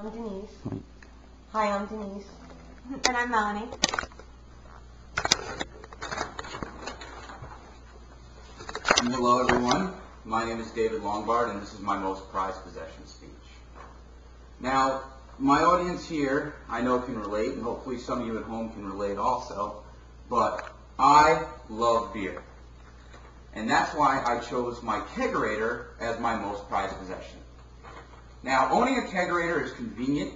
I'm Denise. Hi, I'm Denise. And I'm Melanie. Hello everyone, my name is David Longbard and this is my most prized possession speech. Now, my audience here I know can relate, and hopefully some of you at home can relate also, but I love beer. And that's why I chose my kegerator as my most prized possession. Now, owning a kegerator is convenient,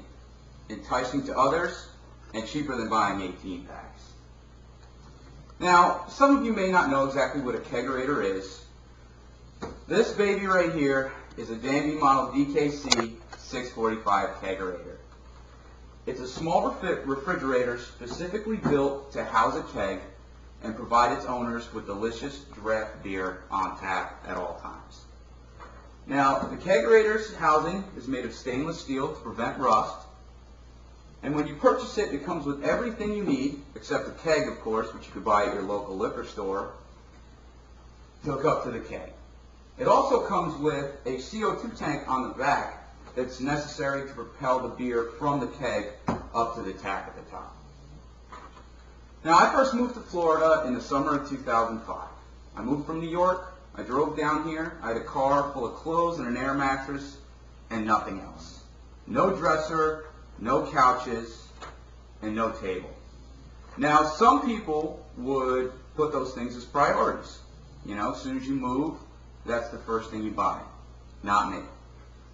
enticing to others, and cheaper than buying 18 packs. Now, some of you may not know exactly what a kegerator is. This baby right here is a Dandy model DKC 645 kegerator. It's a small refrigerator specifically built to house a keg and provide its owners with delicious draft beer on tap at all times. Now, the kegerator's housing is made of stainless steel to prevent rust, and when you purchase it, it comes with everything you need, except the keg, of course, which you could buy at your local liquor store, to hook up to the keg. It also comes with a CO2 tank on the back that's necessary to propel the beer from the keg up to the tap at the top. Now, I first moved to Florida in the summer of 2005. I moved from New York. I drove down here. I had a car full of clothes and an air mattress and nothing else. No dresser, no couches, and no table. Now, some people would put those things as priorities. You know, as soon as you move, that's the first thing you buy. Not me.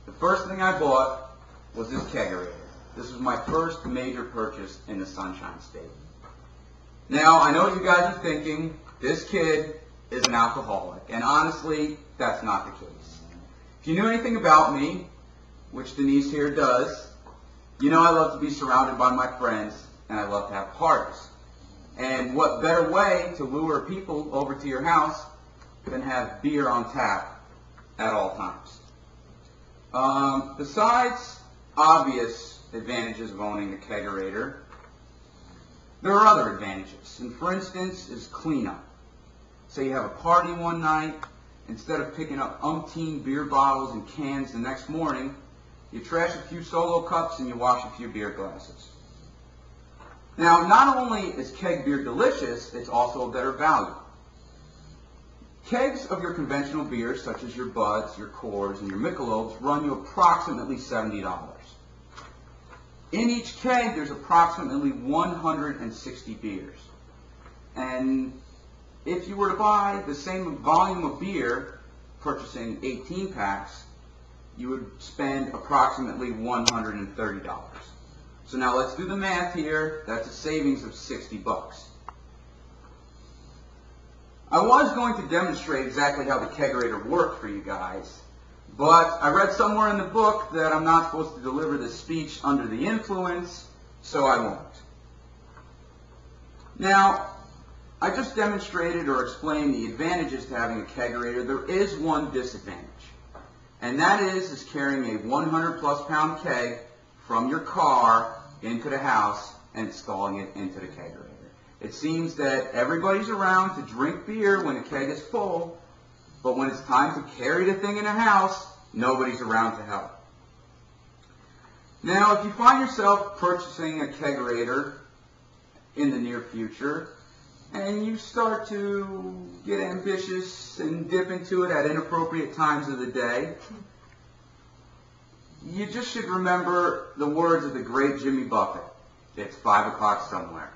The first thing I bought was this kegerator. This was my first major purchase in the Sunshine State. Now, I know what you guys are thinking, this kid is an alcoholic, and honestly, that's not the case. If you knew anything about me, which Denise here does, you know I love to be surrounded by my friends, and I love to have parties. And what better way to lure people over to your house than have beer on tap at all times? Besides obvious advantages of owning a kegerator, there are other advantages, and for instance is cleanup. Say you have a party one night, instead of picking up umpteen beer bottles and cans the next morning, you trash a few Solo cups and you wash a few beer glasses. Now, not only is keg beer delicious, it's also a better value. Kegs of your conventional beers, such as your Buds, your Coors, and your Michelobs, run you approximately $70. In each keg, there's approximately 160 beers. And if you were to buy the same volume of beer, purchasing 18 packs, you would spend approximately $130. So now let's do the math here. That's a savings of 60 bucks. I was going to demonstrate exactly how the kegerator worked for you guys, but I read somewhere in the book that I'm not supposed to deliver this speech under the influence, so I won't. Now, I just demonstrated or explained the advantages to having a kegerator. There is one disadvantage, and that is carrying a 100+ pound keg from your car into the house and installing it into the kegerator. It seems that everybody's around to drink beer when the keg is full, but when it's time to carry the thing in the house, nobody's around to help. Now, if you find yourself purchasing a kegerator in the near future, and you start to get ambitious and dip into it at inappropriate times of the day, you just should remember the words of the great Jimmy Buffett. It's 5 o'clock somewhere.